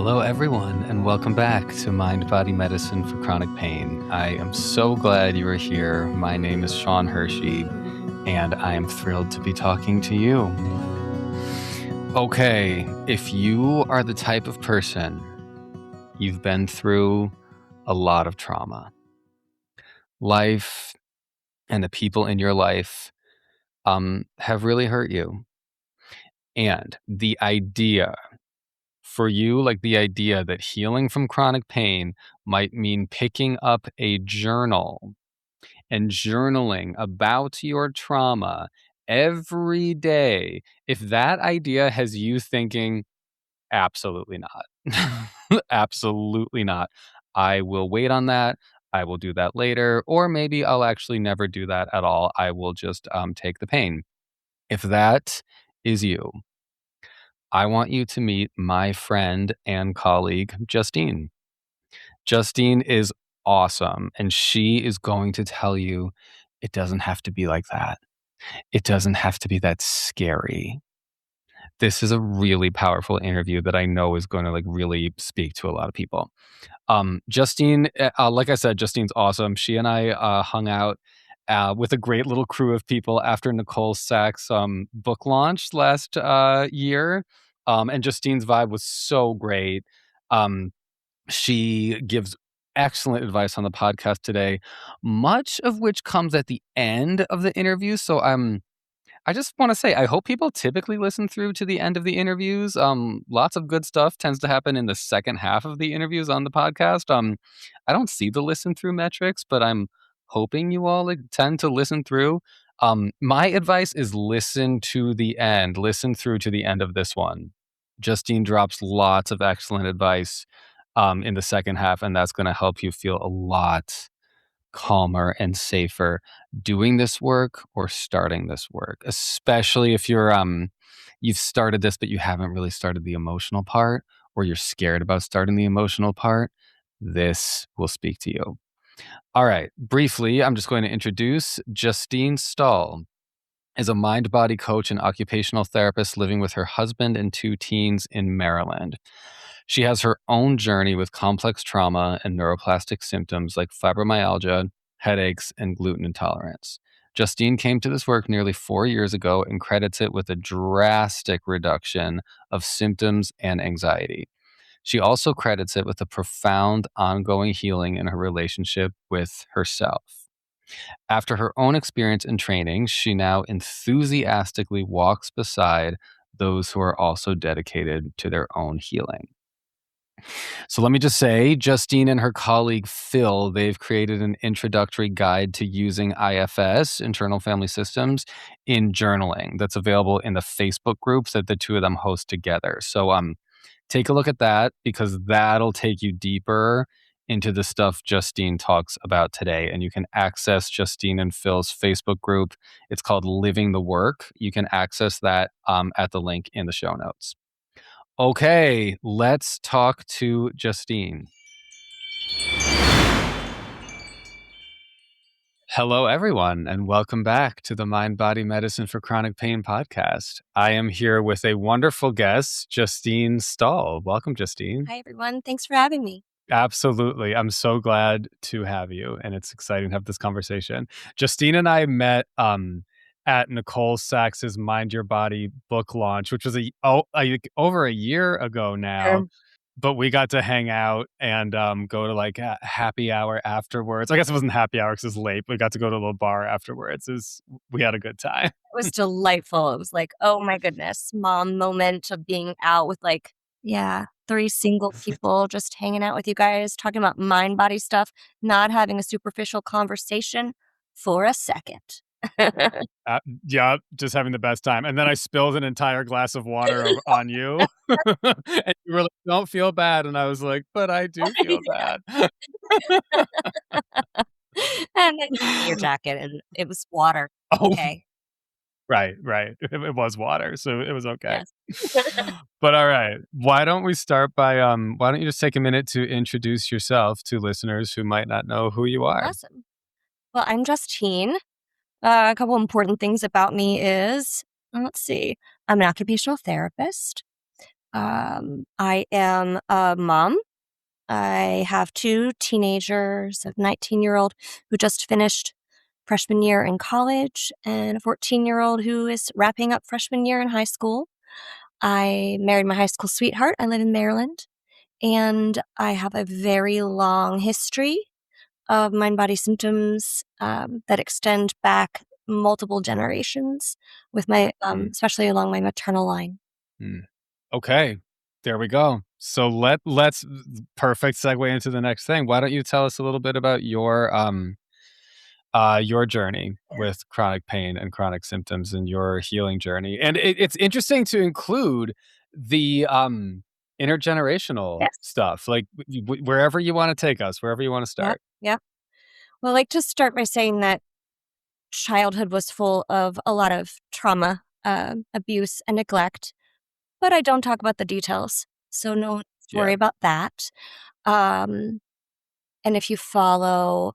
Hello, everyone, and welcome back to Mind Body Medicine for Chronic Pain. I am so glad you are here. My name is Sean Hershey, and I am thrilled to be talking to you. Okay, if you are the type of person you've been through a lot of trauma, life and the people in your life have really hurt you, and the idea for you, like the idea that healing from chronic pain might mean picking up a journal and journaling about your trauma every day, if that idea has you thinking, absolutely not, absolutely not. I will wait on that. I will do that later. Or maybe I'll actually never do that at all. I will just take the pain. If that is you, I want you to meet my friend and colleague, Justine. Justine is awesome, and she is going to tell you it doesn't have to be like that. It doesn't have to be that scary. This is a really powerful interview that I know is going to really speak to a lot of people. Justine, like I said, Justine's awesome. She and I hung out with a great little crew of people after Nicole Sachs' book launch last year. And Justine's vibe was so great. She gives excellent advice on the podcast today, much of which comes at the end of the interview. So I just want to say, I hope people typically listen through to the end of the interviews. Lots of good stuff tends to happen in the second half of the interviews on the podcast. I don't see the listen through metrics, but I'm hoping you all tend to listen through. My advice is listen to the end, listen through to the end of this one. Justine drops lots of excellent advice in the second half, and that's going to help you feel a lot calmer and safer doing this work or starting this work, especially if you've started this but you haven't really started the emotional part, or you're scared about starting the emotional part. This will speak to you. All right, briefly, I'm just going to introduce Justine Stull is a mind-body coach and occupational therapist living with her husband and 2 teens in Maryland. She has her own journey with complex trauma and neuroplastic symptoms like fibromyalgia, headaches, and gluten intolerance. Justine came to this work nearly 4 years ago and credits it with a drastic reduction of symptoms and anxiety. She also credits it with a profound ongoing healing in her relationship with herself. After her own experience and training, she now enthusiastically walks beside those who are also dedicated to their own healing. So let me just say, Justine and her colleague Phil, they've created an introductory guide to using IFS, internal family systems, in journaling that's available in the Facebook groups that the two of them host together. So take a look at that, because that'll take you deeper into the stuff Justine talks about today. And you can access Justine and Phil's Facebook group. It's called Living the Work. You can access that at the link in the show notes. Okay, let's talk to Justine. Hello, everyone, and welcome back to the Mind Body Medicine for Chronic Pain podcast. I am here with a wonderful guest, Justine Stull. Welcome, Justine. Hi, everyone. Thanks for having me. Absolutely. I'm so glad to have you, and it's exciting to have this conversation. Justine and I met at Nicole Sachs's Mind Your Body book launch, which was over a year ago now. But we got to hang out and go to a happy hour afterwards. I guess it wasn't happy hour because it was late. We got to go to a little bar afterwards. We had a good time. It was delightful. It was like, oh my goodness, mom moment of being out with 3 single people just hanging out with you guys, talking about mind body stuff, not having a superficial conversation for a second. Yeah, just having the best time. And then I spilled an entire glass of water on you. And you were like, don't feel bad. And I was like, but I do feel bad. And then you put your jacket and it was water. Oh, Okay. right. It was water, so it was okay. Yes. But all right, why don't we start by why don't you just take a minute to introduce yourself to listeners who might not know who you are? Awesome. Well, I'm Justine. A couple important things about me is, let's see, I'm an occupational therapist. I am a mom. I have two teenagers, a 19-year-old who just finished freshman year in college and a 14-year-old who is wrapping up freshman year in high school. I married my high school sweetheart. I live in Maryland, and I have a very long history of mind body symptoms that extend back multiple generations with my, Mm, especially along my maternal line. mm. Okay, there we go. So let's perfect segue into the next thing. Why don't you tell us a little bit about your journey with chronic pain and chronic symptoms and your healing journey? And it's interesting to include the intergenerational Yes. stuff, like wherever you want to take us, wherever you want to Yep. start. Yep. Well, I like to start by saying that childhood was full of a lot of trauma, abuse, and neglect, but I don't talk about the details. So no one needs to Yeah. worry about that. Um, and if you follow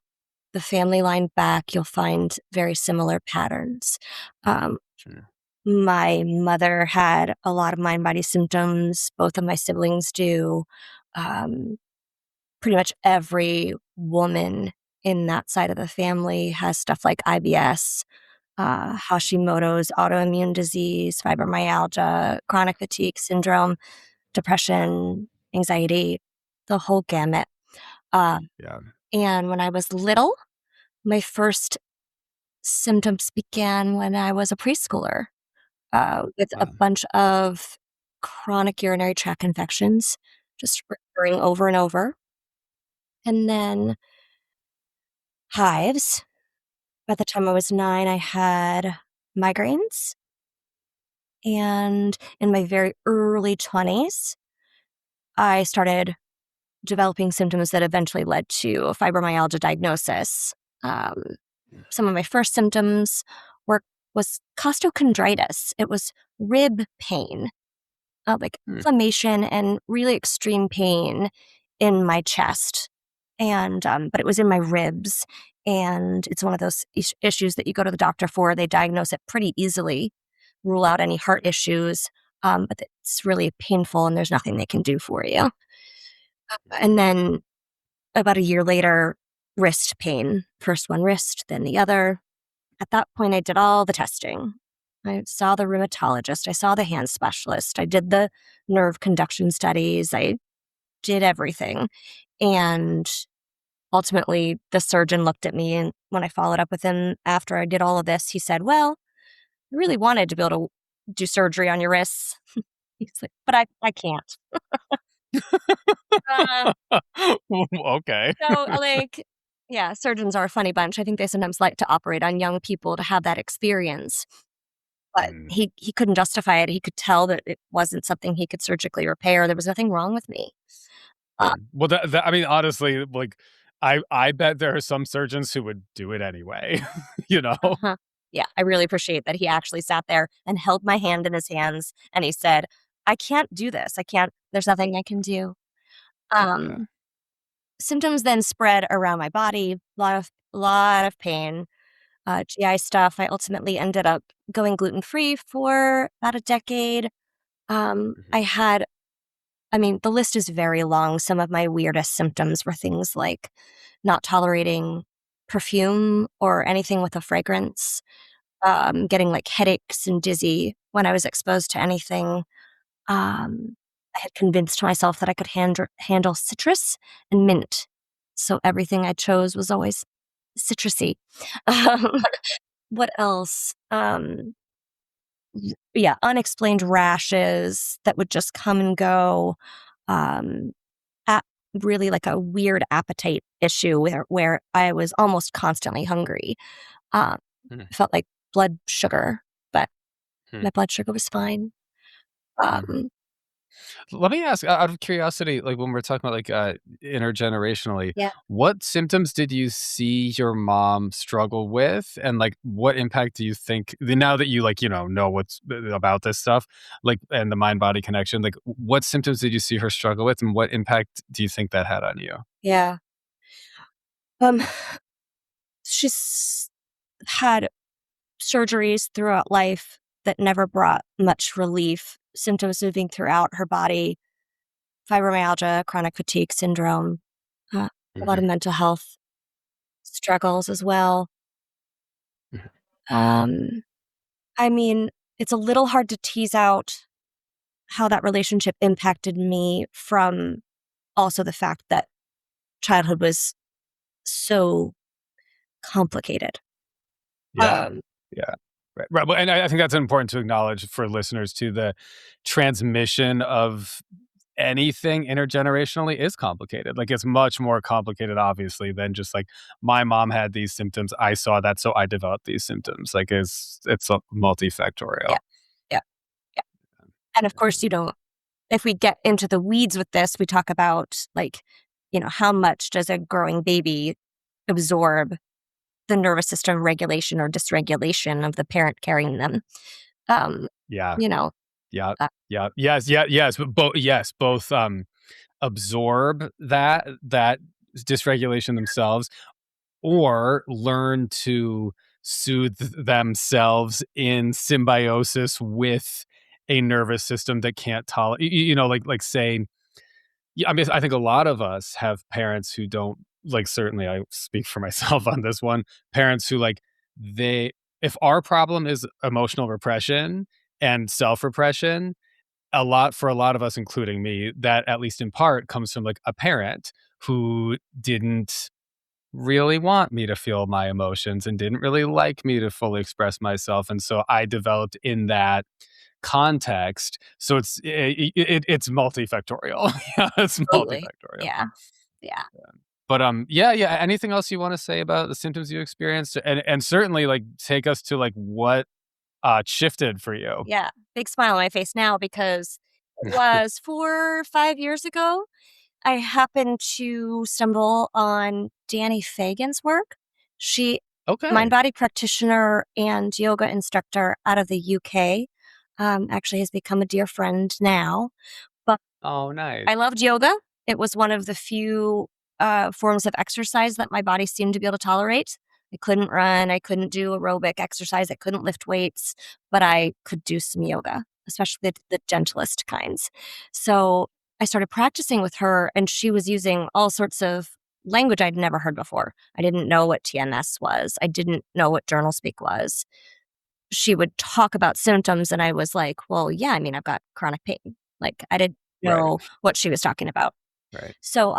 the family line back, you'll find very similar patterns. Um, Sure. my mother had a lot of mind body symptoms. Both of my siblings do. Um, pretty much every woman in that side of the family has stuff like IBS, Hashimoto's autoimmune disease, fibromyalgia, chronic fatigue syndrome, depression, anxiety, the whole gamut. Uh, Yeah. and when I was little, my first symptoms began when I was a preschooler with a Wow. bunch of chronic urinary tract infections, just recurring over and over. And then hives. By the time I was 9, I had migraines. And in my very early 20s, I started developing symptoms that eventually led to a fibromyalgia diagnosis. Um, some of my first symptoms were was costochondritis. It was rib pain, like Hmm. inflammation and really extreme pain in my chest. And, but it was in my ribs. And it's one of those issues that you go to the doctor for. They diagnose it pretty easily, rule out any heart issues. But it's really painful and there's nothing they can do for you. And then about a year later, wrist pain. First one wrist, then the other. At that point, I did all the testing. I saw the rheumatologist. I saw the hand specialist. I did the nerve conduction studies. I did everything. And ultimately, the surgeon looked at me. And when I followed up with him after I did all of this, he said, "Well, I really wanted to be able to do surgery on your wrists." He's like, "But I can't." Um, Okay. so, like, yeah, surgeons are a funny bunch. I think they sometimes like to operate on young people to have that experience. But Mm, he couldn't justify it. He could tell that it wasn't something he could surgically repair. There was nothing wrong with me. Uh, mm. Well, that I mean, honestly, like, I bet there are some surgeons who would do it anyway, you know? uh-huh. Yeah, I really appreciate that he actually sat there and held my hand in his hands, and he said, "I can't do this. I can't there's nothing I can do." Yeah. Um, symptoms then spread around my body, lot of pain, GI stuff. I ultimately ended up going gluten-free for about a decade. Mhm. I had I mean, the list is very long. Some of my weirdest symptoms were things like not tolerating perfume or anything with a fragrance, getting like headaches and dizzy when I was exposed to anything. I had convinced myself that I could handle citrus and mint. So everything I chose was always citrusy. Um, what else? Yeah, unexplained rashes that would just come and go. Um, a really like a weird appetite issue where I was almost constantly hungry. Um, Mm, felt like blood sugar, but mm, my blood sugar was fine. mm. Um, Let me ask, out of curiosity, like, when we're talking about, like, intergenerationally, yeah, what symptoms did you see your mom struggle with? And, like, what impact do you think now that you, like, know what's about this stuff, like, and the mind-body connection, like, what symptoms did you see her struggle with, and what impact do you think that had on you? yeah. Um, she's had surgeries throughout life. that never brought much relief, symptoms moving throughout her body, fibromyalgia, chronic fatigue syndrome, a lot of Mhm. mental health struggles as well. Mhm. Um, I mean, it's a little hard to tease out how that relationship impacted me from also the fact that childhood was so complicated. Yeah. Um, Yeah. Right, well, and I think that's important to acknowledge for listeners too, the transmission of anything intergenerationally is complicated. Like, it's much more complicated, obviously, than just like, "My mom had these symptoms, I saw that, so I developed these symptoms." Like, it's a yeah, multifactorial. yeah, yeah. And of course, if we get into the weeds with this, we talk about like, how much does a growing baby absorb the nervous system regulation or dysregulation of the parent carrying them? Um, Yeah. you know, Yeah. uh, Yeah. Yes, but both, absorb that dysregulation themselves, or learn to soothe themselves in symbiosis with a nervous system that can't tolerate, like, say, yeah, I mean, I think a lot of us have parents who don't, like, certainly I speak for myself on this one, parents who, like, they if our problem is emotional repression and self-repression, a lot of us, including me, that at least in part comes from, like, a parent who didn't really want me to feel my emotions and didn't really like me to fully express myself, and so I developed in that context. So it's multifactorial. Yeah, it's absolutely. multifactorial. Yeah. Yeah. But, yeah, anything else you wanna say about the symptoms you experienced? And certainly, like, take us to, like, what, shifted for you. Yeah. Big smile on my face now because it was 4 or 5 years ago. I happened to stumble on Danny Fagan's work. She mind Okay. body practitioner and yoga instructor out of the UK. Actually has become a dear friend now. But Oh, nice. I loved yoga. It was one of the few forms of exercise that my body seemed to be able to tolerate. I couldn't run. I couldn't do aerobic exercise. I couldn't lift weights, but I could do some yoga, especially the gentlest kinds. So I started practicing with her, and she was using all sorts of language I'd never heard before. I didn't know what TMS was. I didn't know what journal speak was. She would talk about symptoms, and I was like, well, yeah, I mean, I've got chronic pain. Like, I didn't Right, know what she was talking about. right. So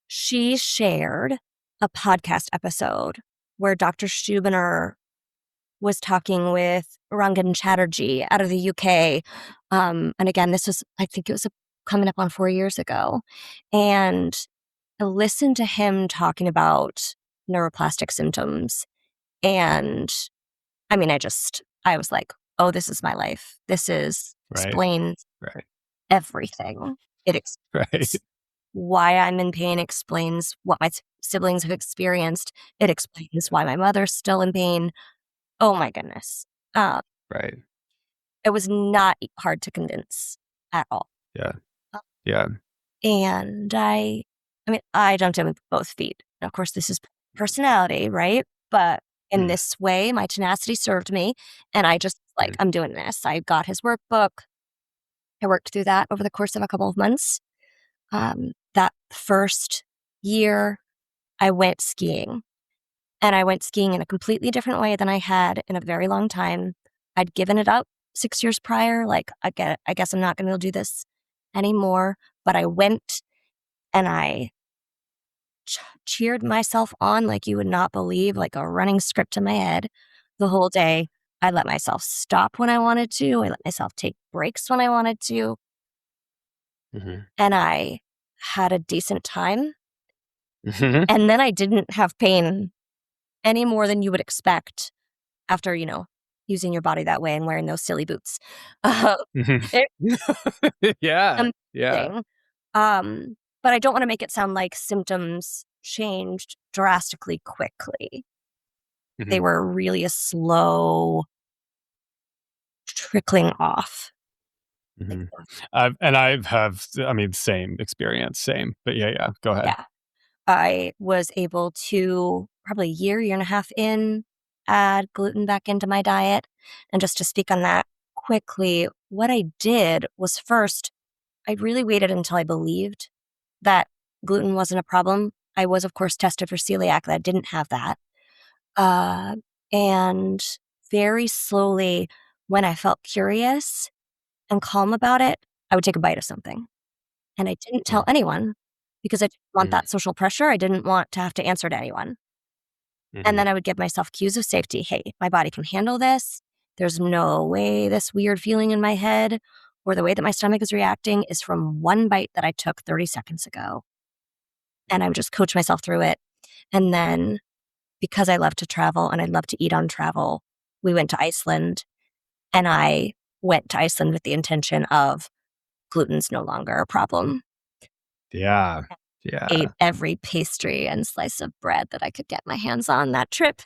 she shared a podcast episode where Dr. Stubiner was talking with Rangan Chatterjee out of the UK. And again, I think it was coming up on 4 years ago. And I listened to him talking about neuroplastic symptoms. And I mean, I was like, oh, this is my life. Right, Explains right, everything. It right, explains why I'm in pain, explains what my siblings have experienced. It explains why my mother's still in pain. Oh my goodness. Uh, right. it was not hard to convince at all. Yeah, Uh, yeah. And I mean, I jumped in with both feet. And of course, this is personality, right? But in Mm, this way, my tenacity served me. And I just like, mhm. I'm doing this. I got his workbook. I worked through that over the course of a couple of months. That first year, I went skiing. And I went skiing in a completely different way than I had in a very long time. I'd given it up 6 years prior, like, I guess I'm not gonna do this anymore, but I went and I cheered myself on like you would not believe, like a running script in my head the whole day. I let myself stop when I wanted to, I let myself take breaks when I wanted to, Mhm. and I had a decent time, Mhm. and then I didn't have pain any more than you would expect after, using your body that way and wearing those silly boots. Uh, Mhm. it's Yeah, yeah. amazing. But I don't wanna make it sound like symptoms changed drastically quickly. They Mhm, were really a slow trickling off. Like, mhm. I've have I mean, same experience, same, but yeah, go ahead. yeah. I was able to probably a year and a half in. add gluten back into my diet. And just to speak on that quickly, what I did was first, I really waited until I believed that gluten wasn't a problem. I was, of course, tested for celiac. I didn't have that. Uh, and very slowly, when I felt curious and calm about it, I would take a bite of something. And I didn't tell Mm, anyone because I didn't want mm, that social pressure. I didn't want to have to answer to anyone. And mhm. then I would give myself cues of safety. Hey, my body can handle this. There's no way this weird feeling in my head or the way that my stomach is reacting is from one bite that I took 30 seconds ago. And I would just coach myself through it. And then because I love to travel and I love to eat on travel, we went to Iceland and I went to Iceland with the intention of gluten's no longer a problem. Yeah. Yeah. Ate every pastry and slice of bread that I could get my hands on that trip.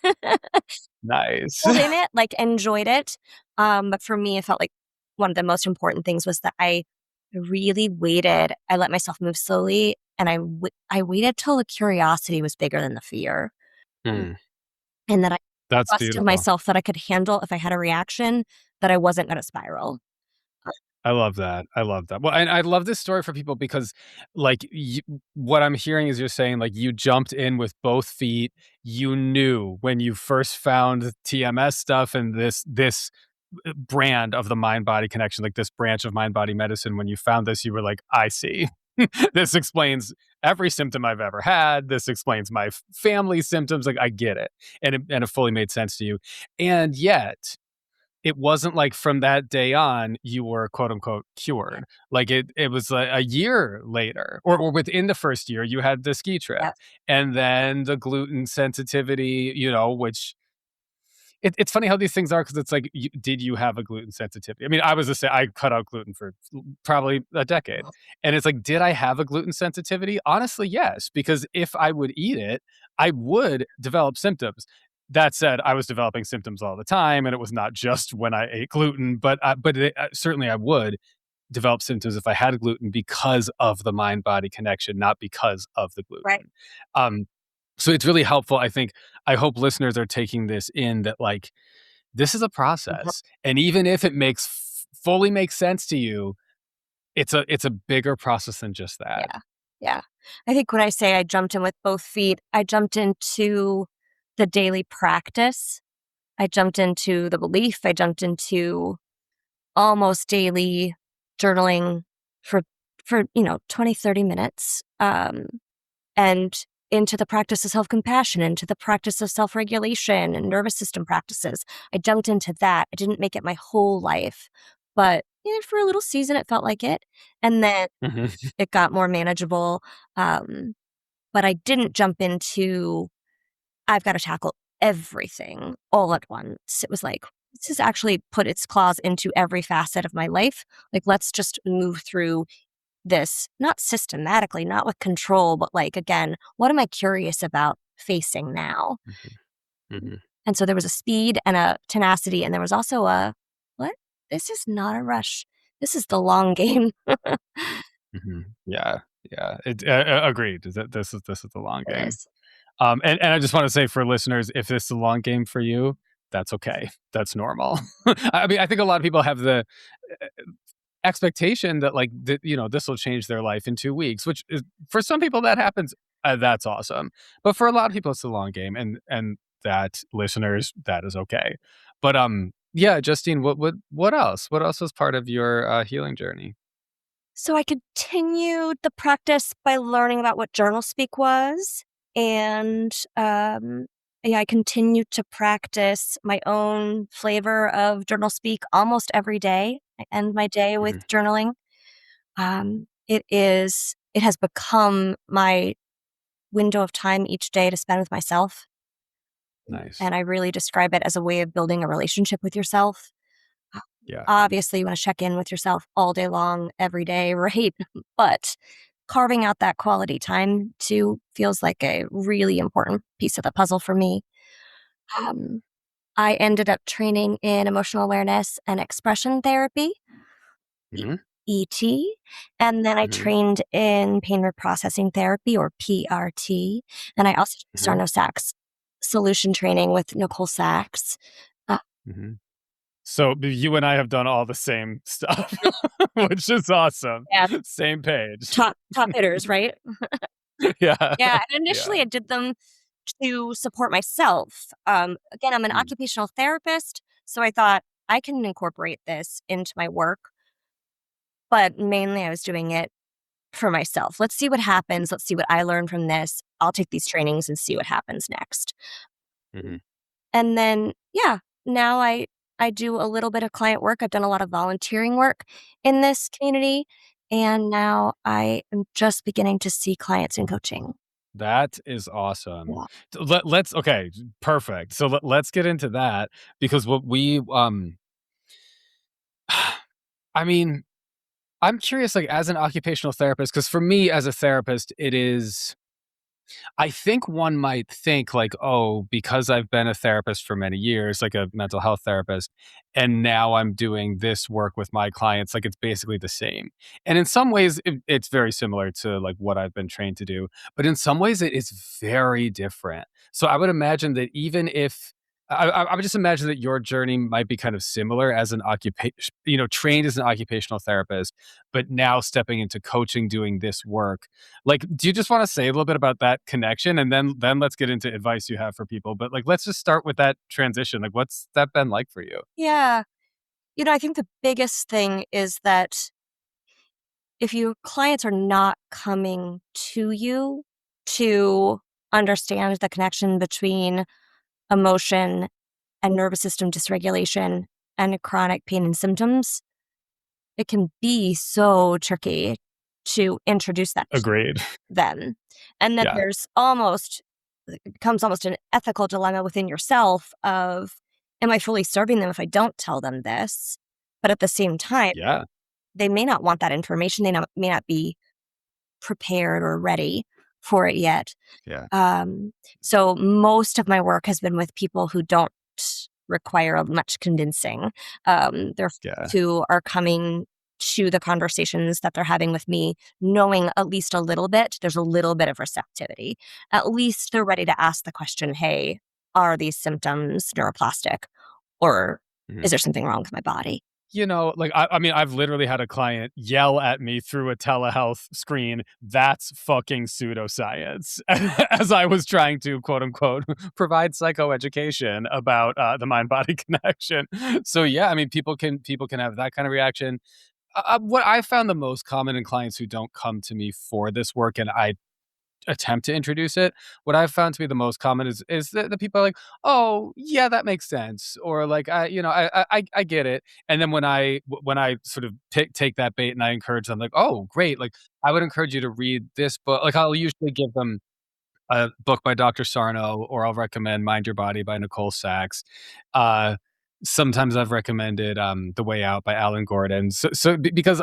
Nice. In it, like, enjoyed it, but for me, it felt like one of the most important things was that I really waited. I let myself move slowly, and I waited till the curiosity was bigger than the fear, um, Mm, and that I that's trusted beautiful. myself that I could handle if I had a reaction, that I wasn't gonna spiral. I love that. I love that. Well, and I love this story for people because, like, what I'm hearing is you're saying, like, you jumped in with both feet. You knew when you first found TMS stuff and this brand of the mind body connection, like this branch of mind body medicine. When you found this, you were like, I see. This explains every symptom I've ever had. This explains my family symptoms. Like, I get it, and it fully made sense to you. And yet, it wasn't like from that day on you were quote unquote cured. Like it was a year later or within the first year you had the ski trip Yeah, and then the gluten sensitivity, which it's funny how these things are because it's like, did you have a gluten sensitivity? I mean, I was I cut out gluten for probably a decade, and it's like, did I have a gluten sensitivity? Honestly, yes, because if I would eat it, I would develop symptoms. That said, I was developing symptoms all the time, and it was not just when I ate gluten, but certainly I would develop symptoms if I had gluten because of the mind body connection, not because of the right. gluten. Um, so it's really helpful. I think I hope listeners are taking this in that like this is a Mhm. process, and even if it fully makes sense to you, it's a bigger process than just that. Yeah, yeah. I think when I say I jumped in with both feet, I jumped into the daily practice. I jumped into the belief. I jumped into almost daily journaling for 20, 30 minutes, and into the practice of self-compassion, into the practice of self-regulation and nervous system practices. I jumped into that. I didn't make it my whole life, but, for a little season, it felt like it, and then Mhm, it got more manageable, um, but I didn't jump into I've gotta tackle everything all at once. It was like, let's just actually put its claws into every facet of my life. Like, let's just move through this, not systematically, not with control, but like, again, what am I curious about facing now? mhm, mhm, And so there was a speed and a tenacity, and there was also a, what? This is not a rush. This is the long game. mhm. Yeah, yeah. Agreed. This is the long It game. is. And I just want to say for listeners, if this is a long game for you, that's okay. That's normal. I mean, I think a lot of people have the expectation that like this will change their life in 2 weeks, which is for some people that happens. That's awesome, but for a lot of people it's a long game, and that listeners that is okay. But yeah, Justine, what else was part of your healing journey? So I continued the practice by learning about what journal speak was, and, yeah, I continued to practice my own flavor of journal speak almost every day. I end my day with Hmm. journaling. It has become my window of time each day to spend with myself, Nice. and I really describe it as a way of building a relationship with yourself. Uh, Yeah. Obviously, you wanna check in with yourself all day long, every day, right? But carving out that quality time too feels like a really important piece of the puzzle for me. Um, I ended up training in emotional awareness and expression therapy, E Hmm. ET, and then I Hmm. trained in pain reprocessing therapy or PRT, and I also did Hmm. Sarno Sax. solution training with Nicole Sachs. Uh, Mhm. So you and I have done all the same stuff, which is awesome. yeah, Same page. top hitters, right? Yeah. Yeah, and initially Yeah. I did them to support myself. Again, I'm an Mm, occupational therapist, so I thought I can incorporate this into my work, but mainly I was doing it for myself. Let's see what happens. Let's see what I learn from this. I'll take these trainings and see what happens next. mhm. And then, yeah, now I do a little bit of client work. I've done a lot of volunteering work in this community, and now I am just beginning to see clients in coaching. That is awesome. Yeah. Let's okay, perfect. So let's get into that because what we I mean, I'm curious like as an occupational therapist because for me as a therapist it is I think one might think like, "Oh, because I've been a therapist for many years, like a mental health therapist, and now I'm doing this work with my clients, like it's basically the same." And in some ways, it's very similar to like what I've been trained to do, but in some ways, it is very different. So I would imagine that even if I would just imagine that your journey might be kind of similar as an occupation, trained as an occupational therapist, but now stepping into coaching, doing this work like, do you just wanna say a little bit about that connection? And then let's get into advice you have for people, but, like, let's just start with that transition, like, what's that been like for you? Yeah. I think the biggest thing is that if your clients are not coming to you to understand the connection between emotion and nervous system dysregulation and chronic pain and symptoms, it can be so tricky to introduce that to Agreed. them. And then Yeah. it becomes almost an ethical dilemma within yourself of, am I fully serving them if I don't tell them this? But at the same time, Yeah. they may not want that information. May not be prepared or ready for it yet. Yeah. Um, so most of my work has been with people who don't require much convincing. They're Yeah. who are coming to the conversations that they're having with me, knowing at least a little bit. There's a little bit of receptivity. At least they're ready to ask the question, "Hey, are these symptoms neuroplastic, or Mhm. is there something wrong with my body?" Like, I mean, I've literally had a client yell at me through a telehealth screen, "That's fucking pseudoscience," as I was trying to, quote, unquote, "provide psychoeducation about, the mind-body connection." So, yeah, I mean, people can have that kind of reaction. What I found the most common in clients who don't come to me for this work, and I attempt to introduce it, what I've found to be the most common is that the people are like, "Oh, yeah, that makes sense," or like, I get it." And then when I sort of take that bait and I encourage them, like, "Oh, great!" Like I would encourage you to read this book. Like I'll usually give them a book by Dr. Sarno, or I'll recommend Mind Your Body by Nicole Sachs. Uh, Sometimes I've recommended The Way Out by Alan Gordon. Because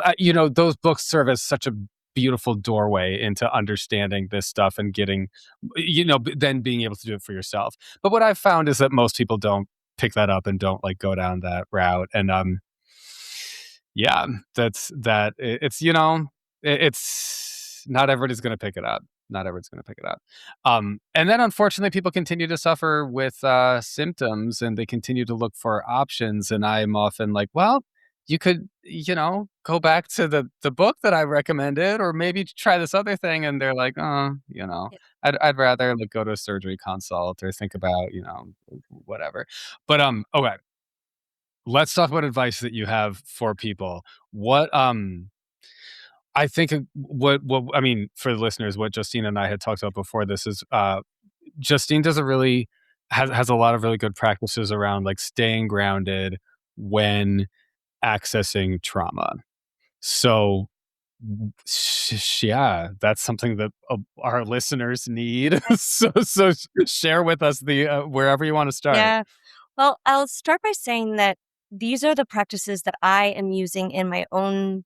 those books serve as such a beautiful doorway into understanding this stuff and getting, then being able to do it for yourself. But what I've found is that most people don't pick that up and don't like go down that route. And yeah, that's that. It's not everybody's going to pick it up. Not everyone's going to pick it up. And then unfortunately, people continue to suffer with symptoms and they continue to look for options. And I'm often like, well, you could, go back to the book that I recommended, or maybe try this other thing. And they're like, oh, Yeah. I'd rather like go to a surgery consult or think about, whatever. But okay, let's talk about advice that you have for people. What I think what I mean for the listeners, what Justine and I had talked about before this is Justine does a really has a lot of really good practices around like staying grounded when accessing trauma. So yeah, that's something that our listeners need. So share with us the wherever you want to start. Yeah. Well, I'll start by saying that these are the practices that I am using in my own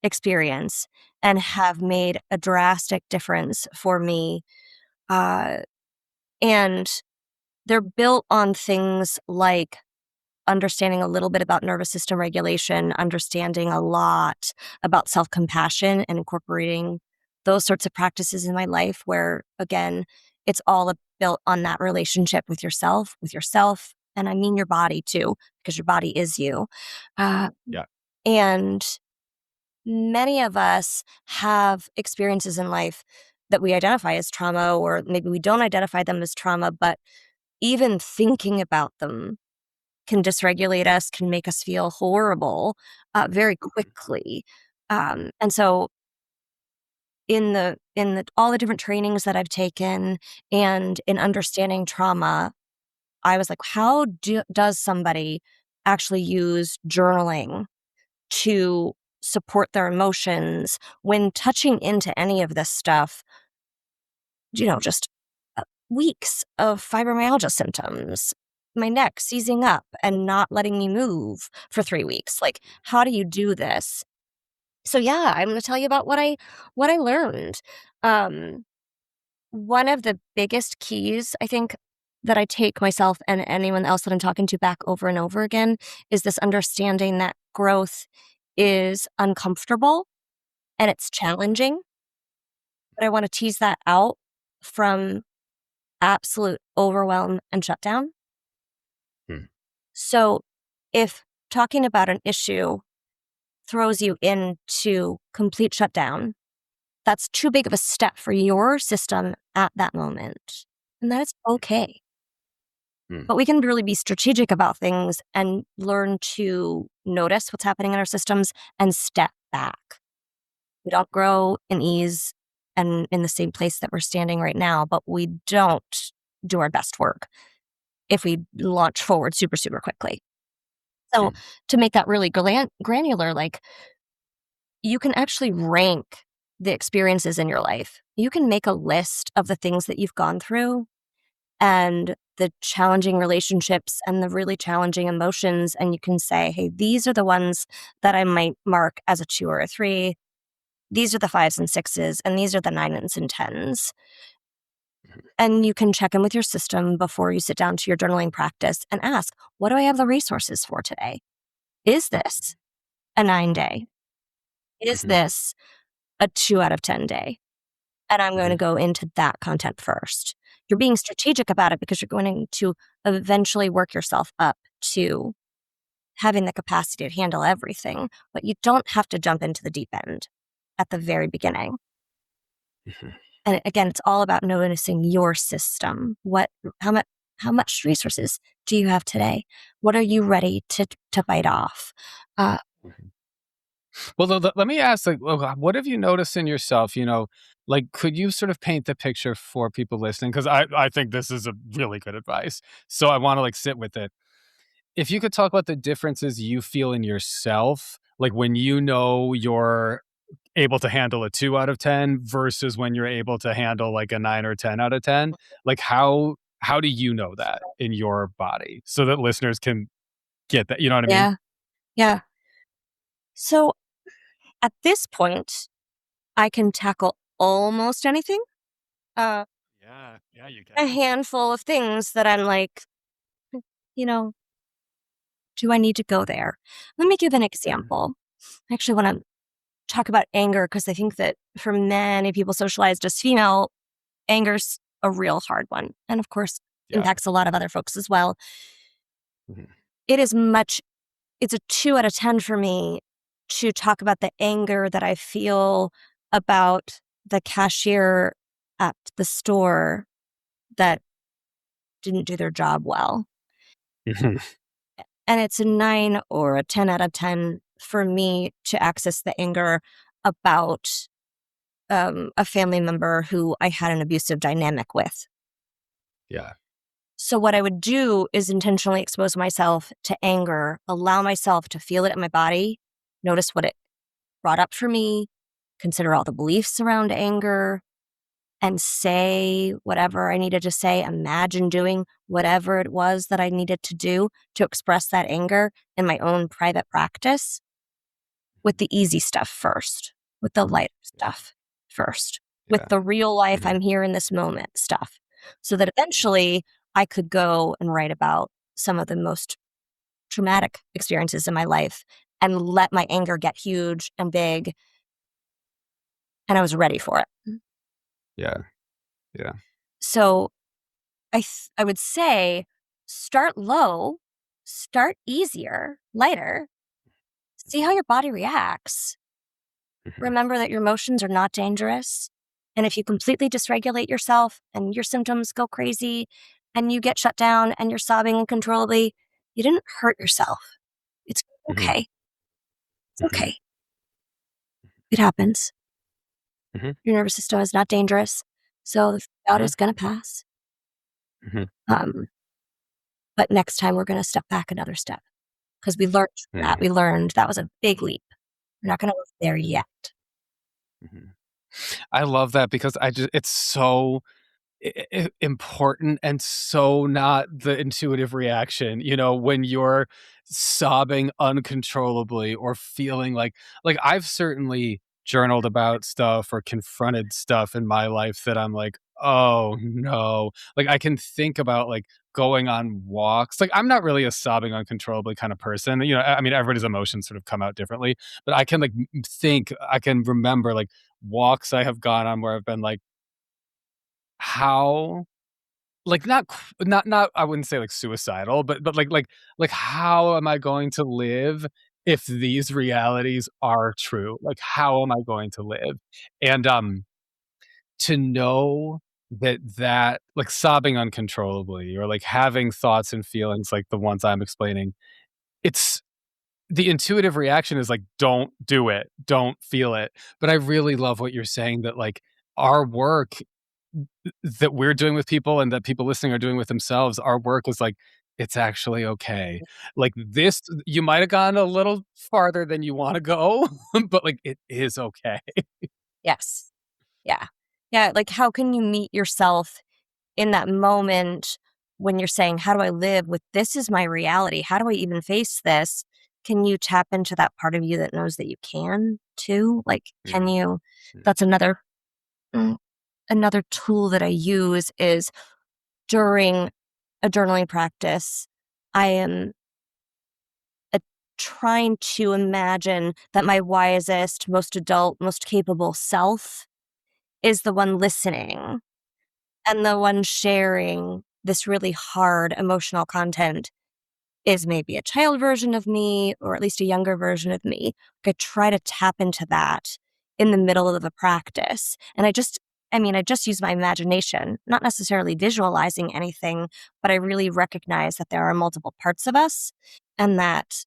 experience and have made a drastic difference for me. Uh, and they're built on things like understanding a little bit about nervous system regulation, understanding a lot about self compassion, and incorporating those sorts of practices in my life where, again, it's all built on that relationship with yourself, and I mean your body too, because your body is you. Yeah. And many of us have experiences in life that we identify as trauma, or maybe we don't identify them as trauma, but even thinking about them can dysregulate us, can make us feel horrible very quickly. And so in the all the different trainings that I've taken and in understanding trauma, I was like, how does somebody actually use journaling to support their emotions when touching into any of this stuff, just weeks of fibromyalgia symptoms, my neck seizing up and not letting me move for 3 weeks. Like, how do you do this? So yeah, I'm going to tell you about what I learned. Um, One of the biggest keys, I think, that I take myself and anyone else that I'm talking to back over and over again is this understanding that growth is uncomfortable and it's challenging. But I want to tease that out from absolute overwhelm and shutdown. Hmm. So if talking about an issue throws you into complete shutdown, that's too big of a step for your system at that moment. And that is okay. Hmm. But we can really be strategic about things and learn to notice what's happening in our systems and step back. We don't grow in ease and in the same place that we're standing right now, but we don't do our best work if we launch forward super, super quickly. So Hmm. to make that really granular, like, you can actually rank the experiences in your life. You can make a list of the things that you've gone through and the challenging relationships and the really challenging emotions. And you can say, hey, these are the ones that I might mark as a 2 or a 3. These are the 5s and 6s, and these are the 9s and 10s. And you can check in with your system before you sit down to your journaling practice and ask, what do I have the resources for today? Is this a 9 day? Is Mhm. this a 2 out of 10 day? And I'm going to Mhm. go into that content first. You're being strategic about it because you're going to eventually work yourself up to having the capacity to handle everything, but you don't have to jump into the deep end at the very beginning. Mhm. And again, it's all about noticing your system. How much, how much resources do you have today? What are you ready to bite off? Uh, Mhm. Well, let me ask, like, what have you noticed in yourself? Like, could you sort of paint the picture for people listening? Because I think this is a really good advice. So I want to like sit with it. If you could talk about the differences you feel in yourself, like when you're able to handle a 2 out of 10 versus when you're able to handle like a 9 or 10 out of 10, like how do you know that in your body so that listeners can get that? You know what I mean? yeah, yeah. So at this point, I can tackle almost anything. Uh, Yeah, yeah, you a can. handful of things that I'm like, you know, do I need to go there? Let me give an Mhm. example. I actually want to talk about anger because I think that for many people socialized as female, anger's a real hard one. And of course, Yeah. impacts a lot of other folks as well. Mhm. It is much, it's a 2 out of 10 for me to talk about the anger that I feel about the cashier at the store that didn't do their job well. Mhm. And it's a 9 or a 10 out of 10 for me to access the anger about a family member who I had an abusive dynamic with. Yeah. So, what I would do is intentionally expose myself to anger, allow myself to feel it in my body, notice what it brought up for me, consider all the beliefs around anger, and say whatever I needed to say, imagine doing whatever it was that I needed to do to express that anger in my own private practice with the easy stuff first, with the lighter Yeah. stuff first, with Yeah. the real life Mhm. I'm here in this moment stuff, so that eventually I could go and write about some of the most traumatic experiences in my life and let my anger get huge and big, and I was ready for it. Yeah. Yeah. So I would say start low, start easier, lighter, see how your body reacts. Mhm. Remember that your emotions are not dangerous. And if you completely dysregulate yourself and your symptoms go crazy and you get shut down and you're sobbing uncontrollably, you didn't hurt yourself. It's Mhm. okay. It's Mhm. okay. It happens. Mhm. Your nervous system is not dangerous. So the freak out Mhm. is going to pass. Mhm. Um, but next time we're going to step back another step because we learned from that. Mhm. We learned that was a big leap. We're not going to live there yet. Mhm. I love that because it's so important and so not the intuitive reaction, when you're sobbing uncontrollably or feeling like I've certainly journaled about stuff or confronted stuff in my life that I'm like, oh no. Like I can think about like going on walks. Like I'm not really a sobbing uncontrollably kind of person. I mean everybody's emotions sort of come out differently, but I can like I can remember like walks I have gone on where I've been like, how like, not I wouldn't say, like, suicidal, but, like, how am I going to live if these realities are true? Like, how am I going to live? And, to know that like, sobbing uncontrollably or, like, having thoughts and feelings like the ones I'm explaining, it's the intuitive reaction is like, "Don't do it. Don't feel it." But I really love what you're saying that, like, our work that we're doing with people and that people listening are doing with themselves, our work is like, it's actually okay. Like this, you might have gone a little farther than you want to go, but like it is okay. Yes. Yeah. Yeah. Like, how can you meet yourself in that moment when you're saying, how do I live with this is my reality? How do I even face this? Can you tap into that part of you that knows that you can too? Like, can Mhm, you? mm, That's mm, another tool that I use is during a journaling practice. I am uh, trying to imagine that my wisest, most adult, most capable self is the one listening and the one sharing this really hard emotional content is maybe a child version of me or at least a younger version of me. Like I try to tap into that in the middle of the practice. And I just use my imagination, not necessarily visualizing anything, but I really recognize that there are multiple parts of us and that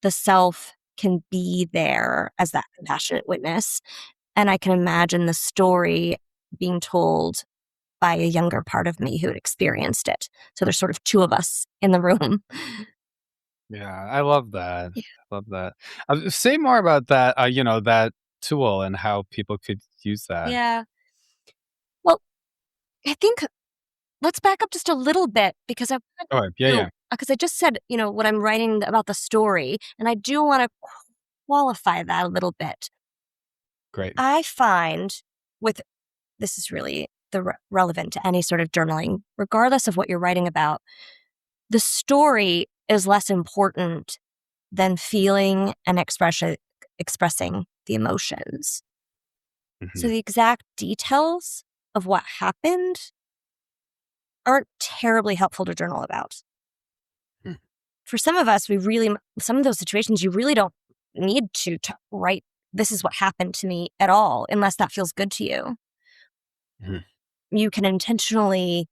the self can be there as that compassionate witness. And I can imagine the story being told by a younger part of me who had experienced it. So there's sort of two of us in the room. yeah, I love that. Yeah. I love that. Say more about that, that tool and how people could use that. Yeah. Well, I think let's back up just a little bit because I want Oh, yeah, to, yeah. because I just said, what I'm writing about the story, and I do want to qualify that a little bit. Great. I find with this is really relevant to any sort of journaling, regardless of what you're writing about, the story is less important than feeling and expressing the emotions. So Mhm, the exact details of what happened aren't terribly helpful to journal about. mm, For some of us, some of those situations, you really don't need to write, this is what happened to me at all, unless that feels good to you. mhm, You can intentionally,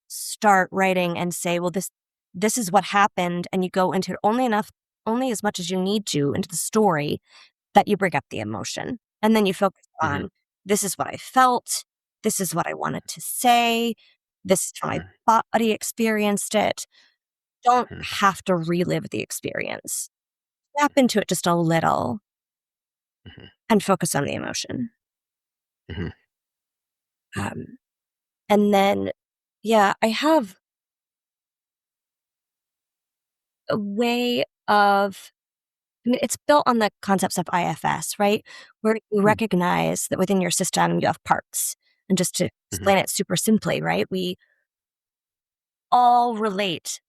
start writing and say, well, this is what happened. And you go into it only as much as you need to into the story that you bring up the emotion. And then you focus mhm, on, this is what I felt. This is what I wanted to say. This is how my mhm, body experienced it. Don't mhm, have to relive the experience. Tap into it just a little mhm, and focus on the emotion. mhm, Um, and then, yeah, I have a way of, it's built on the concepts of IFS, right? Where you mm, recognize that within your system, you have parts. And just to mhm, explain it super simply, right? We all relate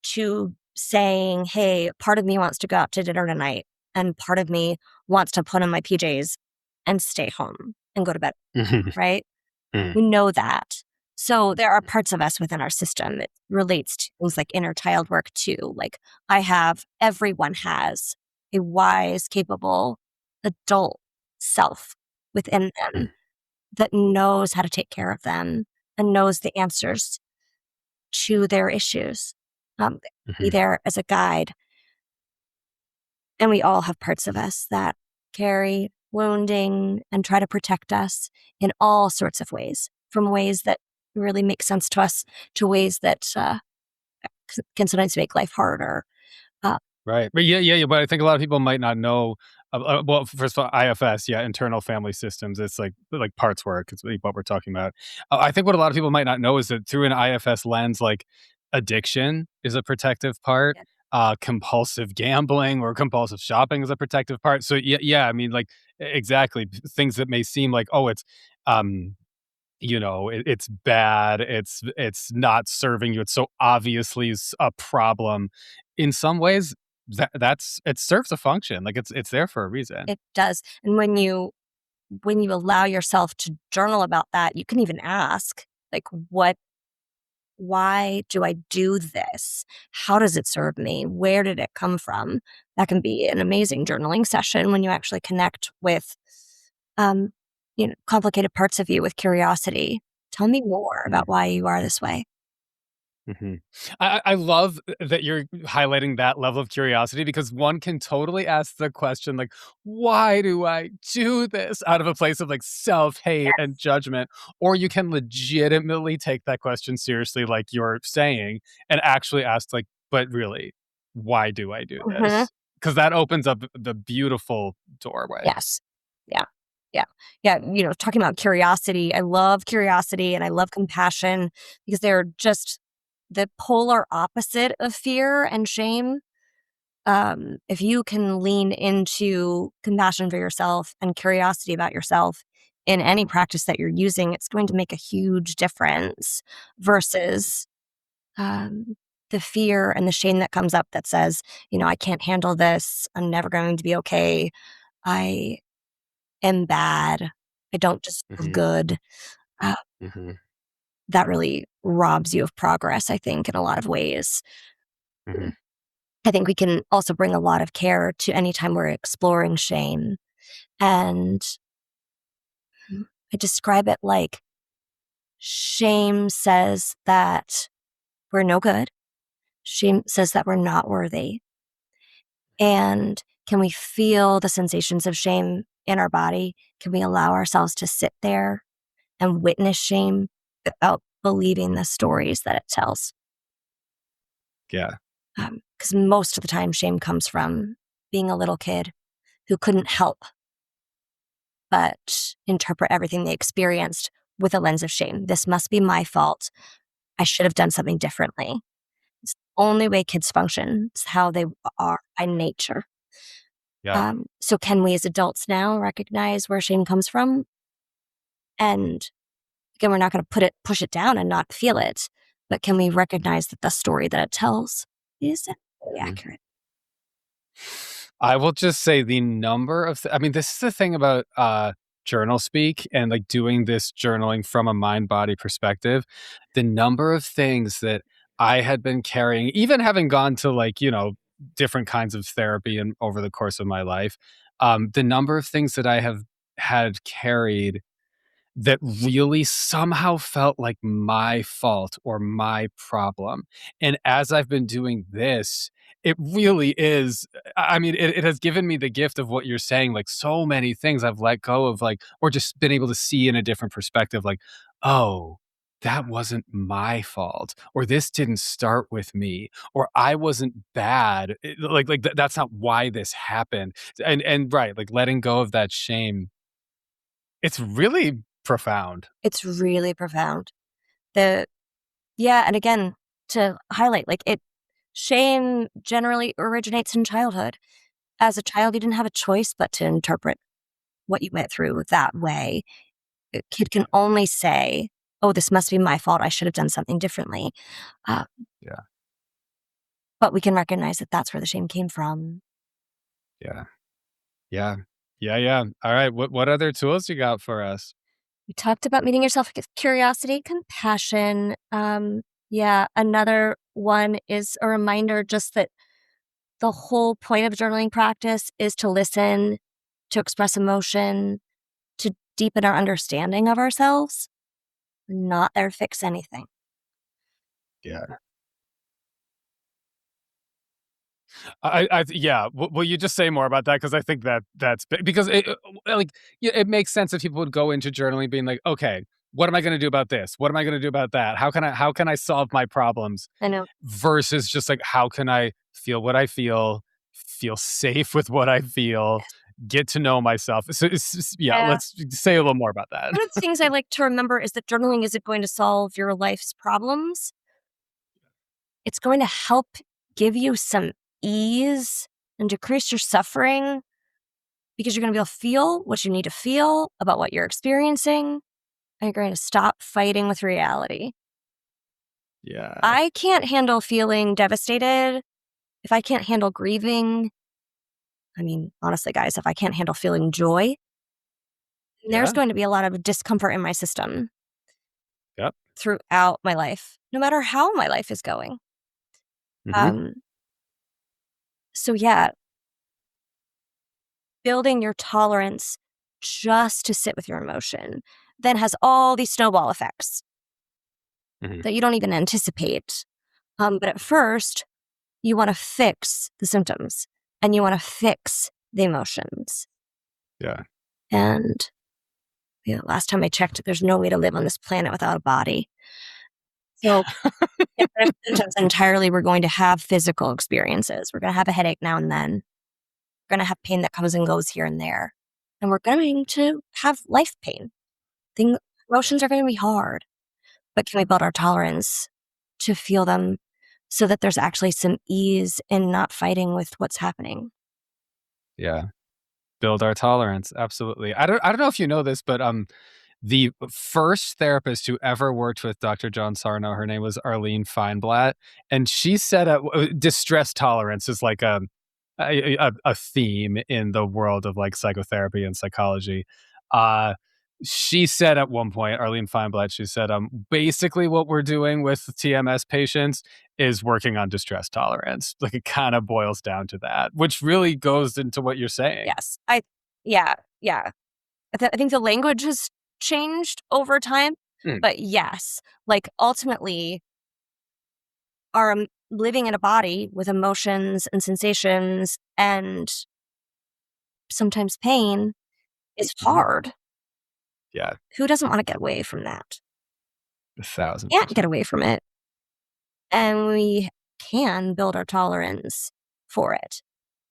to saying, hey, part of me wants to go out to dinner tonight, and part of me wants to put on my PJs and stay home and go to bed, mhm, right? Mm. We know that. So there are parts of us within our system. It relates to things like inner child work too. Like everyone has a wise, capable adult self within them Mm. that knows how to take care of them and knows the answers to their issues. Be Mhm. there as a guide. And we all have parts of us that carry wounding and try to protect us in all sorts of ways, from ways that really make sense to us to ways that can sometimes make life harder. Uh, Right. But yeah, but I think a lot of people might not know. Well, first of all, IFS, yeah, internal family systems. It's like parts work. It's like what we're talking about. I think what a lot of people might not know is that through an IFS lens, like addiction is a protective part. yeah, Compulsive gambling or compulsive shopping is a protective part. So yeah. I mean, like exactly things that may seem like, oh, it's um it's bad, it's not serving you, it's so obviously a problem. In some ways, that's it serves a function, like, it's there for a reason. it does. And when you allow yourself to journal about that, you can even ask, like, why do I do this? How does it serve me? Where did it come from? That can be an amazing journaling session when you actually connect with, um, complicated parts of you with curiosity. Tell me more about why you are this way. Mhm. I love that you're highlighting that level of curiosity because one can totally ask the question like, "Why do I do this?" out of a place of like self-hate and judgment, or you can legitimately take that question seriously, like you're saying, and actually ask like, "But really, why do I do Mhm. this?" Because that opens up the beautiful doorway. Yes. Yeah. Yeah. Yeah. Talking about curiosity, I love curiosity and I love compassion because they're just the polar opposite of fear and shame. If you can lean into compassion for yourself and curiosity about yourself in any practice that you're using, it's going to make a huge difference versus um, the fear and the shame that comes up that says, I can't handle this. I'm never going to be okay. I am bad. I don't deserve Mhm. good. Uh, Mhm. that really robs you of progress, I think, in a lot of ways. Mhm. I think we can also bring a lot of care to any time we're exploring shame. And I describe it like shame says that we're no good. Shame says that we're not worthy. And can we feel the sensations of shame in our body? Can we allow ourselves to sit there and witness shame without believing the stories that it tells? Yeah. Because most of the time, shame comes from being a little kid who couldn't help but interpret everything they experienced with a lens of shame. This must be my fault. I should have done something differently. It's the only way kids function. It's how they are by nature. Yeah. So, can we as adults now recognize where shame comes from? And again, we're not going to push it down and not feel it, but can we recognize that the story that it tells is really Mhm. accurate? I will just say the number of I mean, this is the thing about, journal speak and, like, doing this journaling from a mind-body perspective. The number of things that I had been carrying, even having gone to, like, different kinds of therapy and over the course of my life, the number of things that I have had carried that really somehow felt like my fault or my problem. And as I've been doing this, it really is. I mean, it has given me the gift of what you're saying. Like so many things I've let go of, like, or just been able to see in a different perspective. Like, oh, that wasn't my fault, or this didn't start with me, or I wasn't bad. That's not why this happened. And right, like letting go of that shame. It's really profound. It's really profound. The Yeah, and again, to highlight, like shame generally originates in childhood. As a child, you didn't have a choice but to interpret what you went through that way. A kid can only say, "Oh, this must be my fault. I should have done something differently." Uh, Yeah, but we can recognize that that's where the shame came from. yeah, yeah, yeah. All right, what other tools you got for us? We talked about meeting yourself with curiosity, compassion. Yeah, another one is a reminder just that the whole point of journaling practice is to listen, to express emotion, to deepen our understanding of ourselves. We're not there to fix anything. Yeah. Yeah. Will you just say more about that? Because I think because like it makes sense if people would go into journaling being like, okay, what am I going to do about this? What am I going to do about that? How can I solve my problems? I know. Versus just like, how can I feel what I feel safe with what I feel, get to know myself. So yeah, Yeah. let's say a little more about that. One of the things I like to remember is that journaling isn't going to solve your life's problems. It's going to help give you some ease and decrease your suffering because you're going to be able to feel what you need to feel about what you're experiencing, and you're going to stop fighting with reality. Yeah. I can't handle feeling devastated. If I can't handle grieving, I mean, honestly, guys, if I can't handle feeling joy, there's Yeah. going to be a lot of discomfort in my system Yep. throughout my life, no matter how my life is going. Hmm. Um, so yeah, building your tolerance just to sit with your emotion then has all these snowball effects Hmm. that you don't even anticipate. But at first, you want to fix the symptoms and you want to fix the emotions. Yeah. And last time I checked, there's no way to live on this planet without a body. So, get rid of symptoms entirely. We're going to have physical experiences. We're going to have a headache now and then. We're going to have pain that comes and goes here and there. And we're going to have life pain. Emotions are going to be hard. But can we build our tolerance to feel them so that there's actually some ease in not fighting with what's happening? Yeah. Build our tolerance. Absolutely. I don't know if you know this, but the first therapist who ever worked with Dr. John Sarno, her name was Arlene Feinblatt, and she said distress tolerance is like a theme in the world of like psychotherapy and psychology. Uh, she said at one point, Arlene Feinblatt, she said, basically what we're doing with TMS patients is working on distress tolerance. Like it kind of boils down to that, which really goes into what you're saying. Yes. Yeah. I think the language has changed over time, Mm, but yes, like ultimately, our living in a body with emotions and sensations and sometimes pain is mhm. hard. Yeah, Who doesn't want to get away from that? 1,000%. Can't get away from it. And we can build our tolerance for it.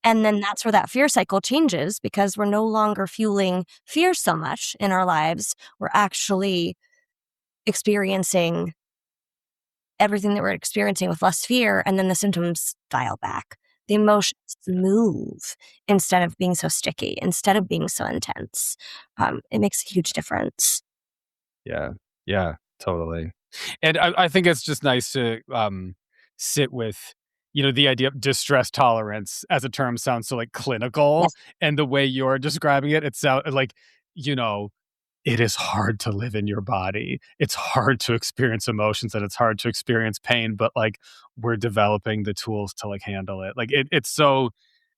And then that's where that fear cycle changes because we're no longer fueling fear so much in our lives. We're actually experiencing everything that we're experiencing with less fear, and then the symptoms dial back. The emotions move instead of being so sticky, instead of being so intense. It makes a huge difference. Yeah. Yeah, totally. And I think it's just nice to sit with, the idea of distress tolerance as a term sounds so like clinical. Yes, And the way you're describing it, it sounds like, you know, it is hard to live in your body. It's hard to experience emotions and it's hard to experience pain, but like we're developing the tools to like handle it. Like it's so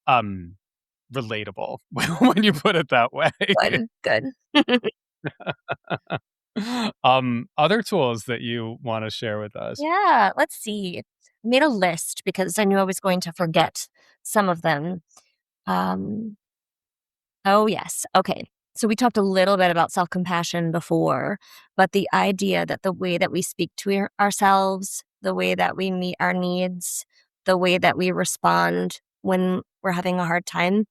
um relatable when you put it that way. good. Other tools that you want to share with us. Yeah, let's see. I made a list because I knew I was going to forget some of them. Um, oh, yes. Okay. So we talked a little bit about self compassion before, but the idea that the way that we speak to ourselves, the way that we meet our needs, the way that we respond when we're having a hard time,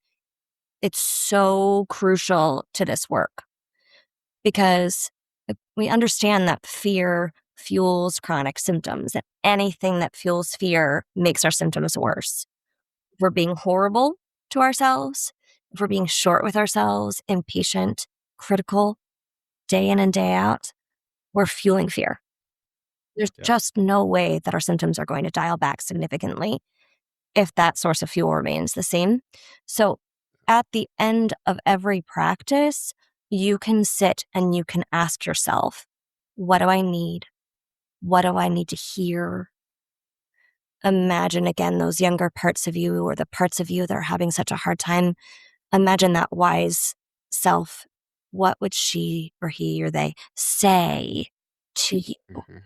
it's so crucial to this work because we understand that fear fuels chronic symptoms, and anything that fuels fear makes our symptoms worse. If we're being horrible to ourselves, if we're being short with ourselves, impatient, critical, day in and day out, we're fueling fear. There's Yeah. just no way that our symptoms are going to dial back significantly if that source of fuel remains the same. So at the end of every practice, you can sit and you can ask yourself, what do I need? What do I need to hear? Imagine again those younger parts of you or the parts of you that are having such a hard time. Imagine that wise self. What would she or he or they say to you? Mhm. Mhm.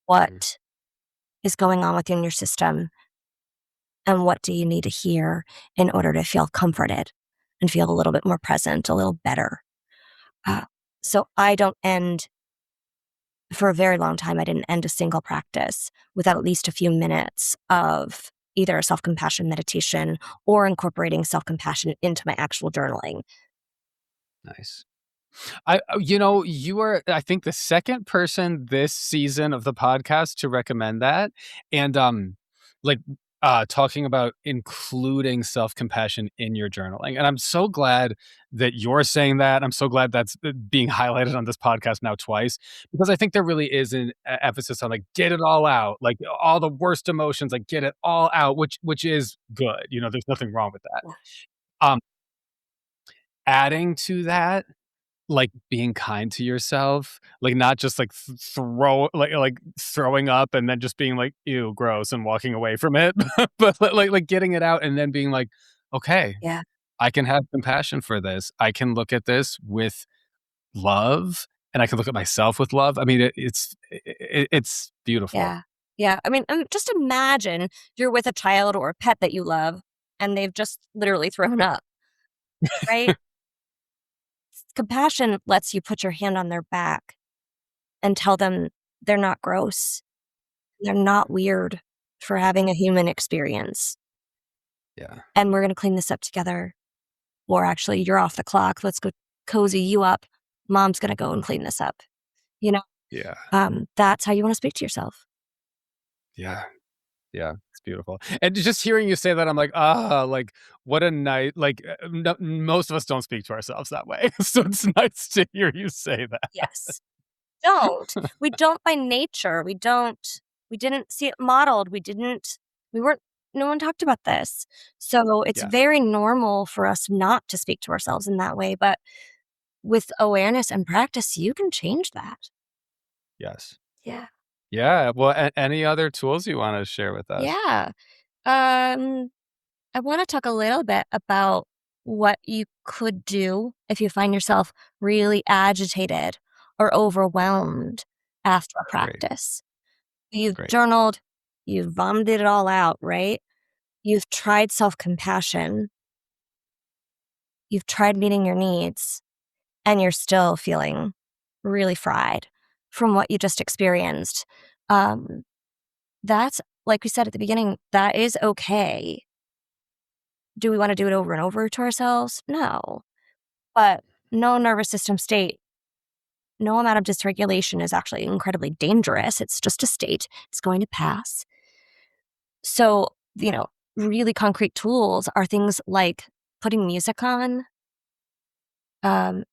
What is going on within your system? And what do you need to hear in order to feel comforted and feel a little bit more present, a little better? Uh, so I don't end, for a very long time, I didn't end a single practice without at least a few minutes of either a self compassion meditation or incorporating self compassion into my actual journaling. Nice. You are, I think, the second person this season of the podcast to recommend that, and like talking about including self compassion in your journaling. And I'm so glad that you're saying that. I'm so glad that's being highlighted on this podcast now twice, because I think there really is an emphasis on like get it all out, like all the worst emotions, like get it all out, which is good. There's nothing wrong with that. Yeah. Um, Adding to that, like, being kind to yourself, like, not just, like, throwing up and then just being like, "Ew, gross," and walking away from it, but, like, getting it out and then being like, "Okay, Yeah. I can have compassion for this. I can look at this with love, and I can look at myself with love." I mean, it's beautiful. Yeah. Yeah. I mean, just imagine you're with a child or a pet that you love and they've just literally thrown up, right? Compassion lets you put your hand on their back and tell them they're not gross. They're not weird for having a human experience. Yeah. And we're going to clean this up together. Or actually, you're off the clock. Let's go cozy you up. Mom's going to go and clean this up. You know, Yeah. that's how you want to speak to yourself. Yeah. Yeah, it's beautiful. And just hearing you say that, I'm like, like what a night. Like no, most of us don't speak to ourselves that way, so it's nice to hear you say that. Yes. Don't. We don't by nature. We didn't see it modeled. We weren't, no one talked about this. So it's Yeah. very normal for us not to speak to ourselves in that way. But with awareness and practice, you can change that. Yes. Yeah. Yeah. Well, any other tools you want to share with us? Yeah. I want to talk a little bit about what you could do if you find yourself really agitated or overwhelmed after a Great. practice. You've Great. journaled, you've vomited it all out, right? You've tried self compassion, you've tried meeting your needs, and you're still feeling really fried from what you just experienced. Um, that's, like we said at the beginning, that is okay. Do we want to do it over and over to ourselves? No. But no nervous system state, no amount of dysregulation is actually incredibly dangerous. It's just a state, it's going to pass. So, really concrete tools are things like putting music on,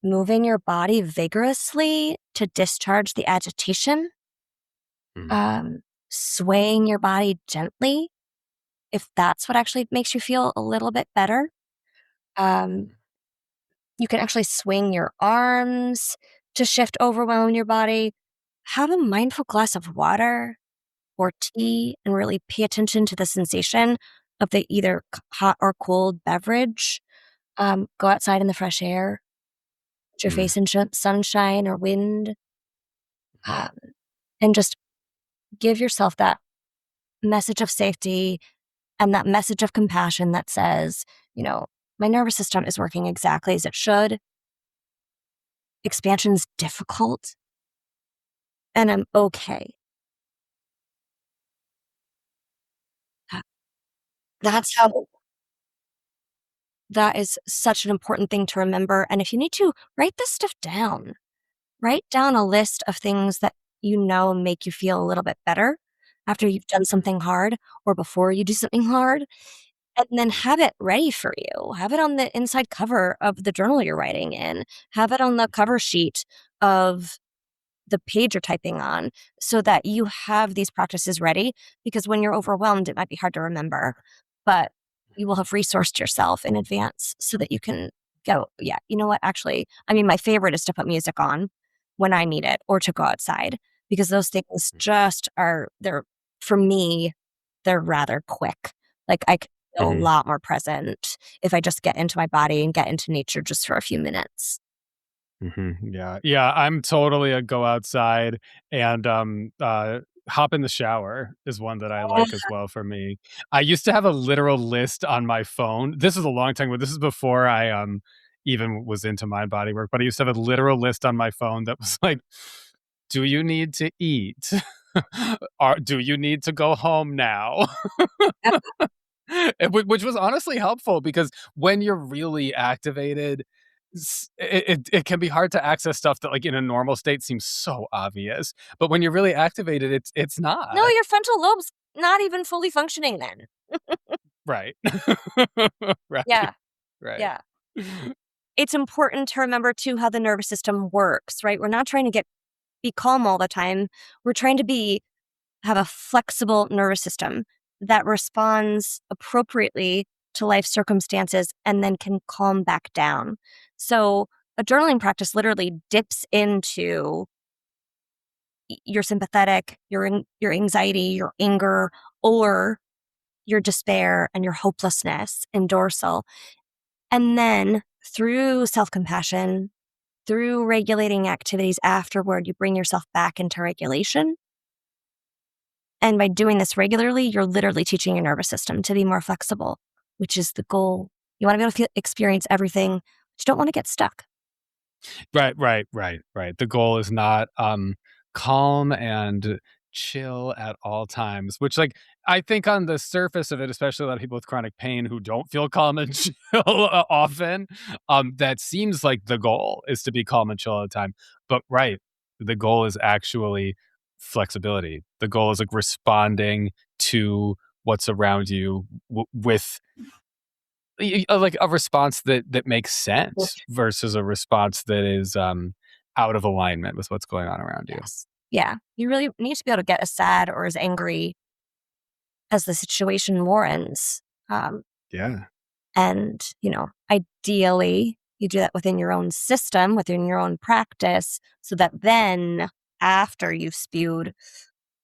moving your body vigorously to discharge the agitation, Mhm. um, swaying your body gently if that's what actually makes you feel a little bit better. Um, you can actually swing your arms to shift overwhelm in your body. Have a mindful glass of water or tea and really pay attention to the sensation of the either hot or cold beverage. Go outside in the fresh air, put your Mm. face in sunshine or wind, um, and just give yourself that message of safety and that message of compassion that says, you know, my nervous system is working exactly as it should. Expansion's difficult, and I'm okay. That- That's how that is such an important thing to remember. And if you need to, write this stuff down. Write down a list of things that make you feel a little bit better after you've done something hard or before you do something hard, and then have it ready for you. Have it on the inside cover of the journal you're writing in. Have it on the cover sheet of the page you're typing on so that you have these practices ready, because when you're overwhelmed, it might be hard to remember, but you will have resourced yourself in advance so that you can go, yeah, you know what? Actually, I mean, my favorite is to put music on when I need it or to go outside because those things just for me, they're rather quick. Like I can feel a Mhm. lot more present if I just get into my body and get into nature just for a few minutes. Yeah. Yeah, I'm totally a go outside and, hop in the shower is one that I like as well for me. I used to have a literal list on my phone. This is a long time ago. This is before I, even was into mind body work, but I used to have a literal list on my phone that was like, "Do you need to eat? Do you need to go home now?" Which was honestly helpful because when you're really activated, it can be hard to access stuff that, like, in a normal state seems so obvious, but when you're really activated, it's No, not. your frontal lobe's not even fully functioning then. Right. Right, Yeah, right. yeah. It's important to remember too how the nervous system works, right? We're not trying to be calm all the time. We're trying to have a flexible nervous system that responds appropriately to life circumstances and then can calm back down. So, a journaling practice literally dips into your sympathetic, your anxiety, your anger, or your despair and your hopelessness in dorsal. And then through self compassion, through regulating activities afterward, you bring yourself back into regulation. And by doing this regularly, you're literally teaching your nervous system to be more flexible, which is the goal. You want to be able to experience everything, but you don't want to get stuck. Right. The goal is not, calm and chill at all times, which, like, I think on the surface of it, especially a lot of people with chronic pain who don't feel calm and chill often, that seems like the goal is to be calm and chill all the time. But right, the goal is actually flexibility. The goal is, like, responding to what's around you with like a response that makes sense versus a response that is, out of alignment with what's going on around you. Yes. Yeah. You really need to be able to get as sad or as angry as the situation warrants. Um, Yeah. and, ideally, you do that within your own system, within your own practice, so that then after you've spewed,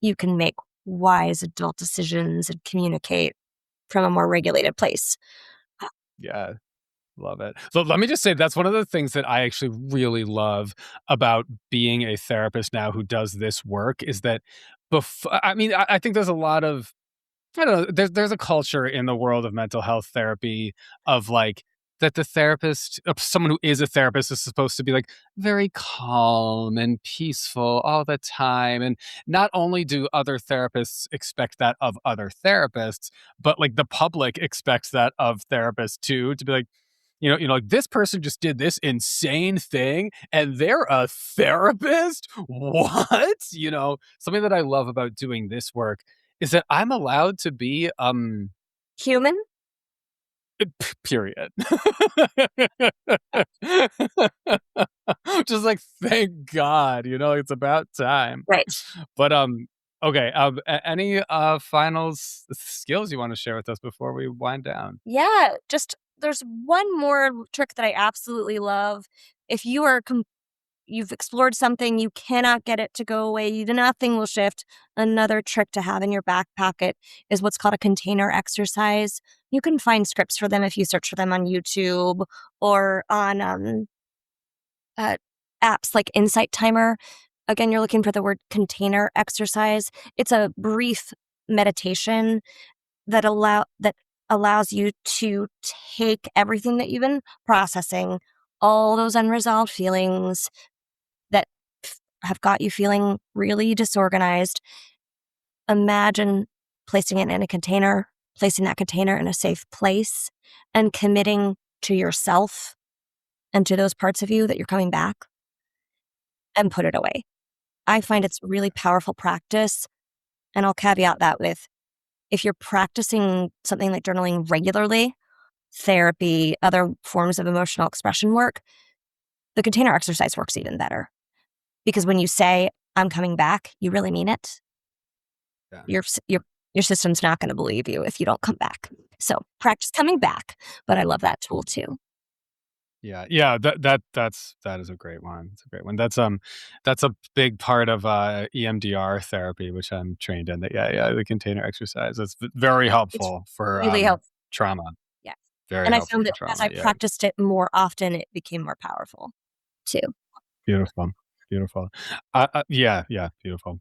you can make wise adult decisions and communicate from a more regulated place. Yeah. Love it. So let me just say that's one of the things that I actually really love about being a therapist now who does this work is that I mean, I think there's a lot of I don't know. There's a culture in the world of mental health therapy of like that the therapist, someone who is a therapist, is supposed to be like very calm and peaceful all the time. And not only do other therapists expect that of other therapists, but like the public expects that of therapists too, to be like, like this person just did this insane thing and they're a therapist? What? Something that I love about doing this work is that I'm allowed to be, Human? period. Just like, thank God, it's about time. Right. But, okay, any, final skills you wanna share with us before we wind down? Yeah. Just there's one more trick that I absolutely love. If you are you've explored something, you cannot get it to go away, nothing will shift. Another trick to have in your back pocket is what's called a container exercise. You can find scripts for them if you search for them on YouTube or on uh, apps like Insight Timer. Again, you're looking for the word container exercise. It's a brief meditation that allows you to take everything that you've been processing, all those unresolved feelings that have got you feeling really disorganized. Imagine placing it in a container, placing that container in a safe place, and committing to yourself and to those parts of you that you're coming back and put it away. I find it's really powerful practice. And I'll caveat that with if you're practicing something like journaling regularly, therapy, other forms of emotional expression work, the container exercise works even better. Because when you say, I'm coming back, you really mean it. Yeah. Your system's not going to believe you if you don't come back. So practice coming back. But I love that tool too. Yeah. That is a great one. It's a great one. That's a big part of EMDR therapy, which I'm trained in. The container exercise. It's very It's helpful for really helpful. trauma. Yes. Very And I helpful found for that as trauma. I Yeah. practiced it more often, it became more powerful too. Beautiful. Beautiful. Yeah, beautiful.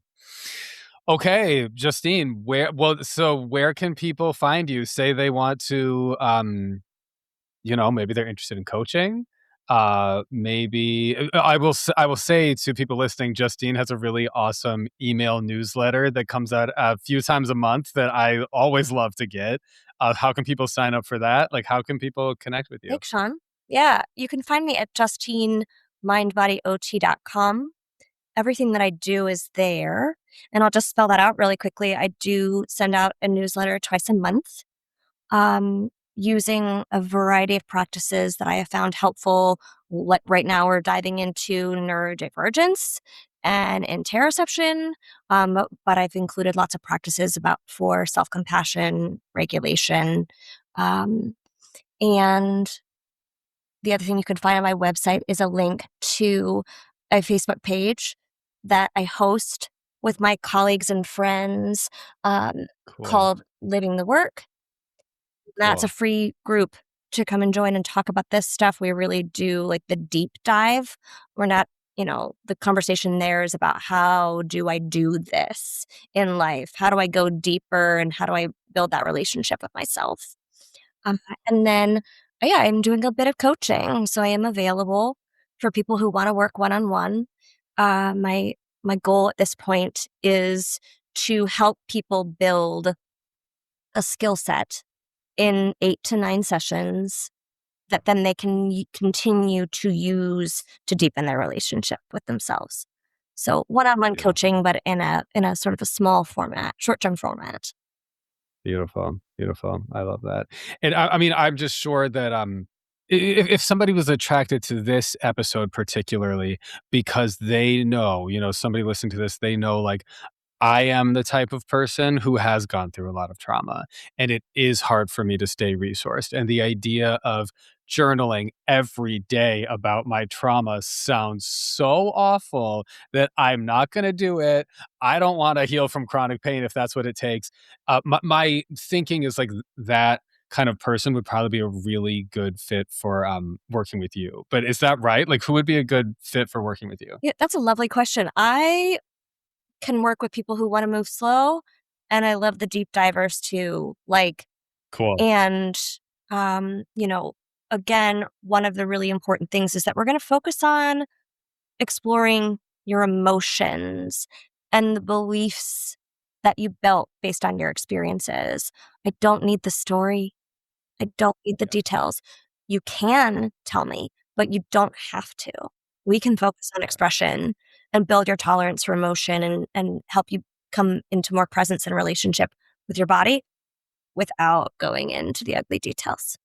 Okay, Justine, where can people find you? Say they want to maybe they're interested in coaching. Maybe I will say to people listening, Justine has a really awesome email newsletter that comes out a few times a month that I always love to get. How can people sign up for that? Like, how can people connect with you? Thanks, Sean. Yeah, you can find me at justinemindbodyot.com. Everything that I do is there. And I'll just spell that out really quickly. I do send out a newsletter twice a month, using a variety of practices that I have found helpful. Like right now, we're diving into neurodivergence and interoception, but I've included lots of practices about for self compassion, regulation, um, and the other thing you can find on my website is a link to a Facebook page that I host with my colleagues and friends, Cool. called Living the Work. That's a Cool. free group to come and join and talk about this stuff. We really do like the deep dive. We're not, the conversation there is about how do I do this in life? How do I go deeper and how do I build that relationship with myself? And then, yeah, I'm doing a bit of coaching, so I am available for people who want to work one on one. My goal at this point is to help people build a skill set in 8 to 9 sessions that then they can continue to use to deepen their relationship with themselves. So one-on-one Beautiful. coaching, but in a sort of a small format, short-term format. Beautiful, beautiful. I love that. And I mean, I'm just sure that if somebody was attracted to this episode particularly because they know, somebody listening to this, they know like I am the type of person who has gone through a lot of trauma, and it is hard for me to stay resourced. And the idea of journaling every day about my trauma sounds so awful that I'm not going to do it. I don't want to heal from chronic pain if that's what it takes. My thinking is like that kind of person would probably be a really good fit for working with you. But is that right? Like, who would be a good fit for working with you? Yeah, that's a lovely question. I can work with people who want to move slow, and I love the deep divers too. Cool. And um, you know, again, one of the really important things is that we're going to focus on exploring your emotions and the beliefs that you built based on your experiences. I don't need the story. I don't need the Yeah. details. You can tell me, but you don't have to. We can focus on Yeah. expression and build your tolerance for emotion and help you come into more presence in relationship with your body without going into the ugly details.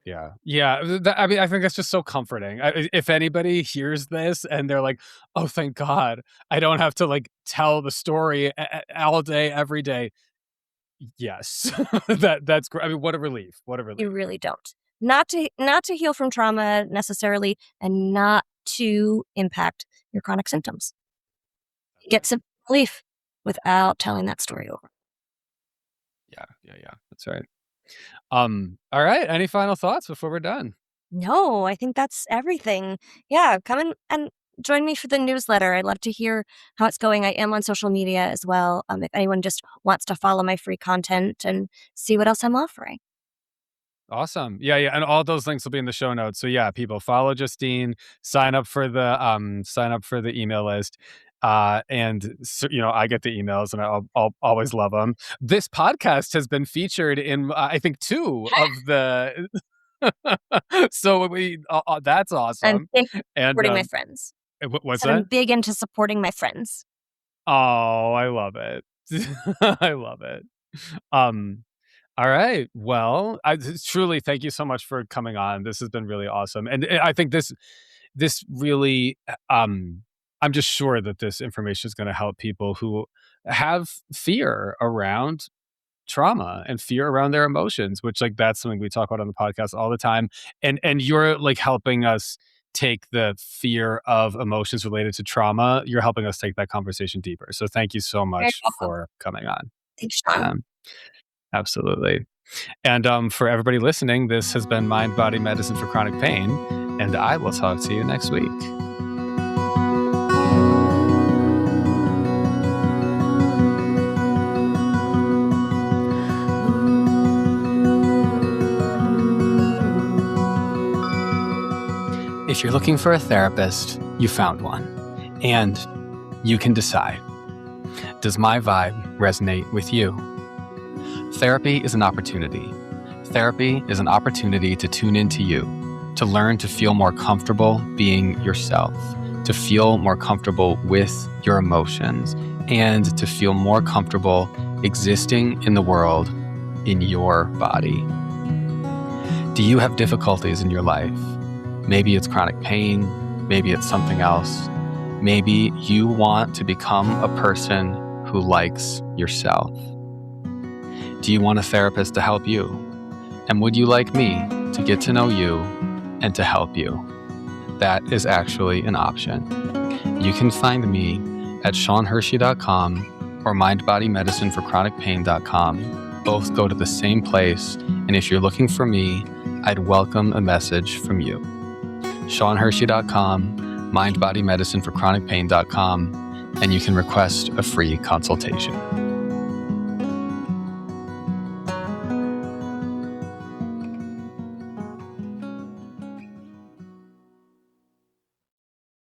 Yeah. Yeah. I mean, I think that's just so comforting. If anybody hears this and they're like, "Oh, thank God, I don't have to like tell the story all day, every day." Yes, that's great. I mean, what a relief! What a You relief! really don't. Not to heal from trauma necessarily and not to impact your chronic symptoms. That's Get right. some relief without telling that story over. Yeah. That's right. All right. Any final thoughts before we're done? No, I think that's everything. Yeah, come in and join me for the newsletter. I'd love to hear how it's going. I am on social media as well. If anyone just wants to follow my free content and see what else I'm offering. Awesome. Yeah, and all those links will be in the show notes. So yeah, people follow Justine, sign up for the email list. And so, I get the emails and I'll always love them. This podcast has been featured in I think two of the so that's I'm awesome. big into And supporting my friends. I what's said I'm that? big into supporting my friends. Oh, I love it. I love it. Um all right. Well, truly thank you so much for coming on. This has been really awesome. And I think this really I'm just sure that this information is going to help people who have fear around trauma and fear around their emotions, which like that's something we talk about on the podcast all the time. And you're like helping us take the fear of emotions related to trauma. You're helping us take that conversation deeper. So thank you so Very much welcome. for coming on. Thanks, Sean. Absolutely. And for everybody listening, this has been Mind Body Medicine for Chronic Pain, and I will talk to you next week. If you're looking for a therapist, you found one, and you can decide. Does my vibe resonate with you? Therapy is an opportunity. Therapy is an opportunity to tune into you, to learn to feel more comfortable being yourself, to feel more comfortable with your emotions, and to feel more comfortable existing in the world in your body. Do you have difficulties in your life? Maybe it's chronic pain, maybe it's something else. Maybe you want to become a person who likes yourself. Do you want a therapist to help you? And would you like me to get to know you and to help you? That is actually an option. You can find me at SeanHershey.com or mindbodymedicineforchronicpain.com. Both go to the same place, and if you're looking for me, I'd welcome a message from you. SeanHershey.com, mindbodymedicineforchronicpain.com, and you can request a free consultation.